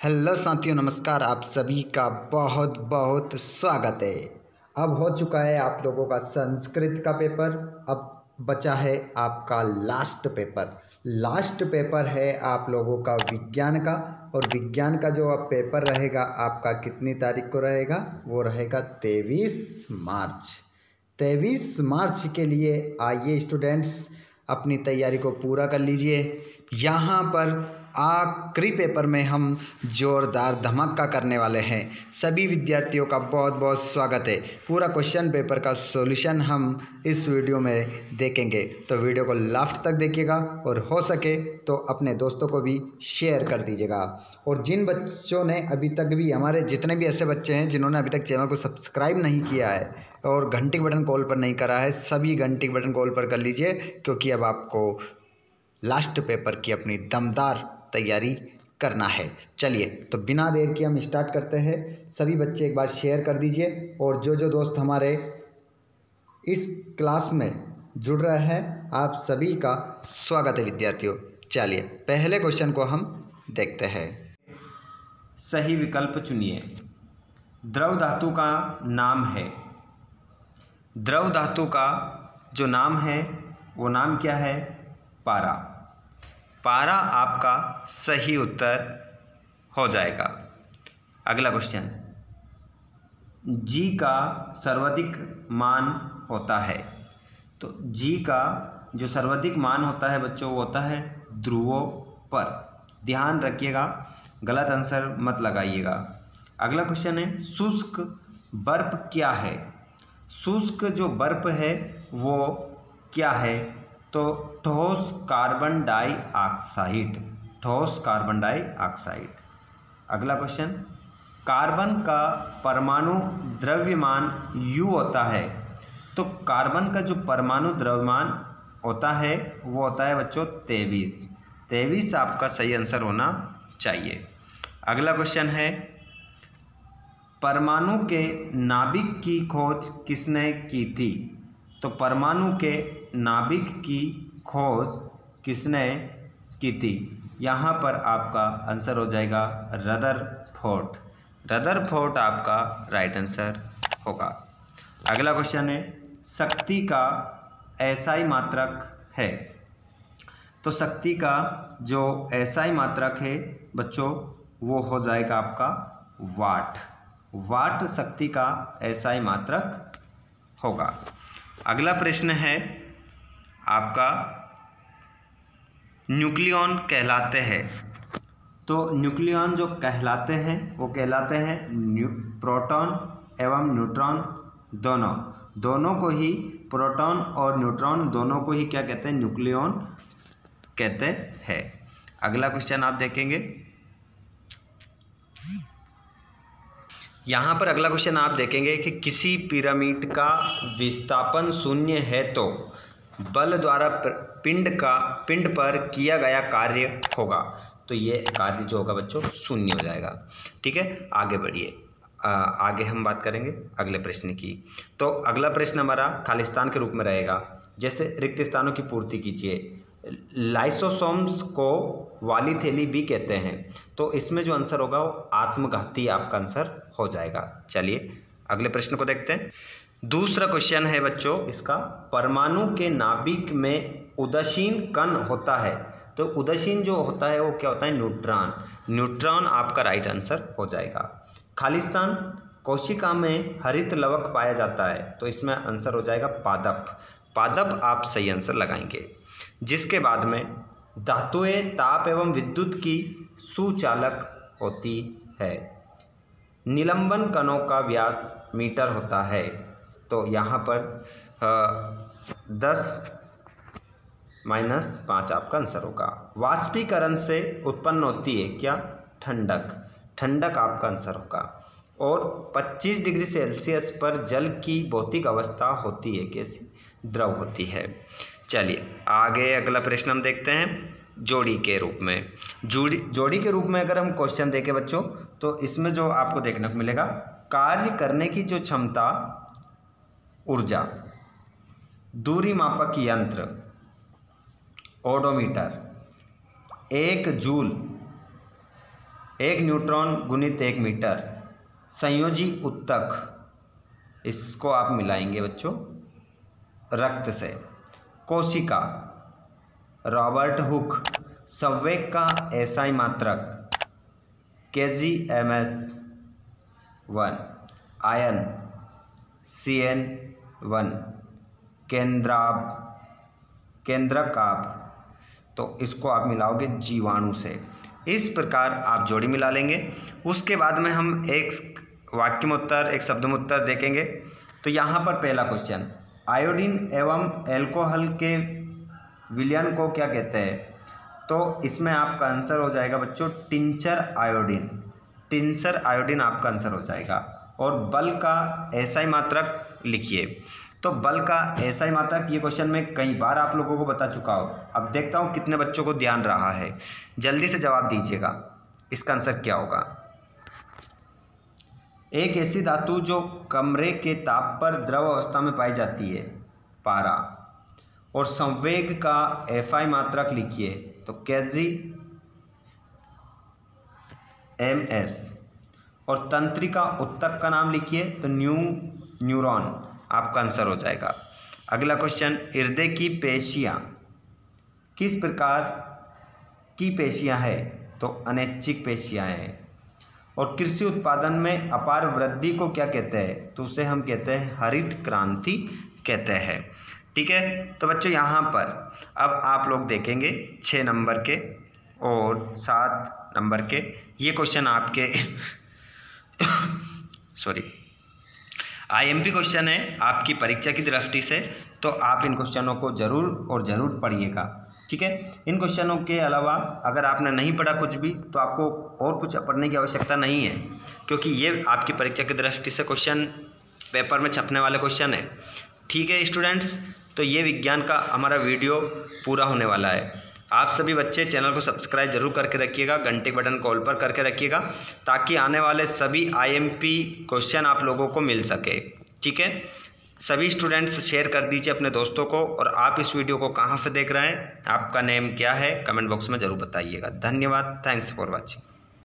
Hello साथियों, नमस्कार। आप सभी का बहुत बहुत स्वागत है। अब हो चुका है आप लोगों का संस्कृत का पेपर। अब बचा है आपका लास्ट पेपर है आप लोगों का विज्ञान का। और विज्ञान का जो अब पेपर रहेगा आपका कितनी तारीख को रहेगा? वो रहेगा 23 मार्च। 23 मार्च के लिए आइए स्टूडेंट्स, अपनी तैयारी को पूरा कर लीजिए। यहाँ पर आखिरी पेपर में हम जोरदार धमाका करने वाले हैं। सभी विद्यार्थियों का बहुत बहुत स्वागत है। पूरा क्वेश्चन पेपर का सॉल्यूशन हम इस वीडियो में देखेंगे, तो वीडियो को लास्ट तक देखिएगा और हो सके तो अपने दोस्तों को भी शेयर कर दीजिएगा। और जिन बच्चों ने अभी तक भी, हमारे जितने भी ऐसे बच्चे हैं जिन्होंने अभी तक चैनल को सब्सक्राइब नहीं किया है और घंटी बटन कॉल पर नहीं करा है, सभी घंटी बटन कॉल पर कर लीजिए, क्योंकि अब आपको लास्ट पेपर की अपनी दमदार तैयारी करना है। चलिए, तो बिना देर के हम स्टार्ट करते हैं। सभी बच्चे एक बार शेयर कर दीजिए और जो दोस्त हमारे इस क्लास में जुड़ रहे हैं, आप सभी का स्वागत है विद्यार्थियों। चलिए, पहले क्वेश्चन को हम देखते हैं। सही विकल्प चुनिए। द्रव धातु का नाम है। द्रव धातु का जो नाम है वो नाम क्या है? पारा। पारा आपका सही उत्तर हो जाएगा। अगला क्वेश्चन, जी का सर्वाधिक मान होता है। तो जी का जो सर्वाधिक मान होता है बच्चों, वो होता है ध्रुवों पर। ध्यान रखिएगा, गलत आंसर मत लगाइएगा। अगला क्वेश्चन है, शुष्क बर्फ क्या है? शुष्क जो बर्फ है वो क्या है? तो ठोस कार्बन डाइऑक्साइड। ठोस कार्बन डाइऑक्साइड। अगला क्वेश्चन, कार्बन का परमाणु द्रव्यमान U होता है। तो कार्बन का जो परमाणु द्रव्यमान होता है वो होता है बच्चों 23। 23 आपका सही आंसर होना चाहिए। अगला क्वेश्चन है, परमाणु के नाभिक की खोज किसने की थी? तो परमाणु के नाभिक की खोज किसने की थी? यहाँ पर आपका आंसर हो जाएगा रदरफोर्ड। रदरफोर्ड आपका राइट आंसर होगा। अगला क्वेश्चन है, शक्ति का एसआई मात्रक है। तो शक्ति का जो एसआई मात्रक है बच्चों, वो हो जाएगा आपका वाट। वाट शक्ति का एसआई मात्रक होगा। अगला प्रश्न है आपका, न्यूक्लियॉन कहलाते हैं। तो न्यूक्लियॉन जो कहलाते हैं वो कहलाते हैं प्रोटॉन एवं न्यूट्रॉन दोनों को ही, प्रोटॉन और न्यूट्रॉन दोनों को ही क्या कहते हैं? न्यूक्लियॉन कहते हैं। अगला क्वेश्चन आप देखेंगे, यहाँ पर अगला क्वेश्चन आप देखेंगे कि किसी पिरामिड का विस्थापन शून्य है तो बल द्वारा पिंड पर किया गया कार्य होगा। तो ये कार्य जो होगा बच्चों शून्य हो जाएगा। ठीक है, आगे बढ़िए। आगे हम बात करेंगे अगले प्रश्न की। तो अगला प्रश्न हमारा खालिस्तान के रूप में रहेगा। जैसे रिक्त स्थानों की पूर्ति कीजिए। लाइसोसोम्स को वाली थैली भी कहते हैं। तो इसमें जो आंसर होगा वो आत्मघाती आपका आंसर हो जाएगा। चलिए अगले प्रश्न को देखते हैं। दूसरा क्वेश्चन है बच्चों इसका, परमाणु के नाभिक में उदासीन कण होता है। तो उदासीन जो होता है वो क्या होता है? न्यूट्रॉन। न्यूट्रॉन आपका राइट आंसर हो जाएगा। खालिस्तान कोशिका में हरित लवक पाया जाता है। तो इसमें आंसर हो जाएगा पादप। पादप आप सही आंसर लगाएंगे। जिसके बाद में धातुएं ताप एवं विद्युत की सुचालक होती है। निलंबन कणों का व्यास मीटर होता है। तो यहाँ पर 10-5 आपका आंसर होगा। वाष्पीकरण से उत्पन्न होती है क्या? ठंडक। ठंडक आपका आंसर होगा। और 25 डिग्री सेल्सियस पर जल की भौतिक अवस्था होती है कैसी? द्रव होती है। चलिए आगे अगला प्रश्न हम देखते हैं। जोड़ी के रूप में, जोड़ी के रूप में अगर हम क्वेश्चन देखें बच्चों, तो इसमें जो आपको देखने को मिलेगा, कार्य करने की जो क्षमता, ऊर्जा, दूरी मापक यंत्र, ओडोमीटर, 1 जूल 1 न्यूट्रॉन गुणित 1 मीटर, संयोजी उत्तक, इसको आप मिलाएंगे बच्चों रक्त से। कोशिका, रॉबर्ट हुक, संवेग का एसआई मात्रक kgms1, आयन CN1, केंद्रकाभ, तो इसको आप मिलाओगे जीवाणु से। इस प्रकार आप जोड़ी मिला लेंगे। उसके बाद में हम एक वाक्य में उत्तर, एक शब्द में उत्तर देखेंगे। तो यहाँ पर पहला क्वेश्चन, आयोडीन एवं एल्कोहल के विलयन को क्या कहते हैं? तो इसमें आपका आंसर हो जाएगा बच्चों टिंचर आयोडीन। टिंचर आयोडीन आपका आंसर हो जाएगा। और बल का एसआई मात्रक लिखिए। तो बल का एसआई मात्रक, ये क्वेश्चन मैं कई बार आप लोगों को बता चुका हूँ। अब देखता हूँ कितने बच्चों को ध्यान रहा है। जल्दी से जवाब दीजिएगा, इसका आंसर क्या होगा। एक ऐसी धातु जो कमरे के ताप पर द्रव अवस्था में पाई जाती है, पारा। और संवेग का एफआई मात्रक लिखिए, तो kgms। और तंत्रिका उत्तक का नाम लिखिए, तो न्यूरॉन आपका आंसर हो जाएगा। अगला क्वेश्चन, हृदय की पेशियां किस प्रकार की पेशियां हैं? तो अनैच्छिक पेशियां हैं। और कृषि उत्पादन में अपार वृद्धि को क्या कहते हैं? तो उसे हम कहते हैं हरित क्रांति कहते हैं। ठीक है, तो बच्चों यहाँ पर अब आप लोग देखेंगे 6 नंबर के और 7 नंबर के ये क्वेश्चन आपके सॉरी आईएमपी क्वेश्चन है आपकी परीक्षा की दृष्टि से। तो आप इन क्वेश्चनों को ज़रूर और ज़रूर पढ़िएगा। ठीक है, इन क्वेश्चनों के अलावा अगर आपने नहीं पढ़ा कुछ भी, तो आपको और कुछ पढ़ने की आवश्यकता नहीं है, क्योंकि ये आपकी परीक्षा की दृष्टि से क्वेश्चन पेपर में छपने वाले क्वेश्चन है। ठीक है स्टूडेंट्स, तो ये विज्ञान का हमारा वीडियो पूरा होने वाला है। आप सभी बच्चे चैनल को सब्सक्राइब जरूर करके रखिएगा, घंटे के बटन को ऑल पर करके रखिएगा, ताकि आने वाले सभी आईएमपी क्वेश्चन आप लोगों को मिल सके। ठीक है, सभी स्टूडेंट्स शेयर कर दीजिए अपने दोस्तों को। और आप इस वीडियो को कहाँ से देख रहे हैं, आपका नेम क्या है, कमेंट बॉक्स में ज़रूर बताइएगा। धन्यवाद, थैंक्स फॉर वॉचिंग।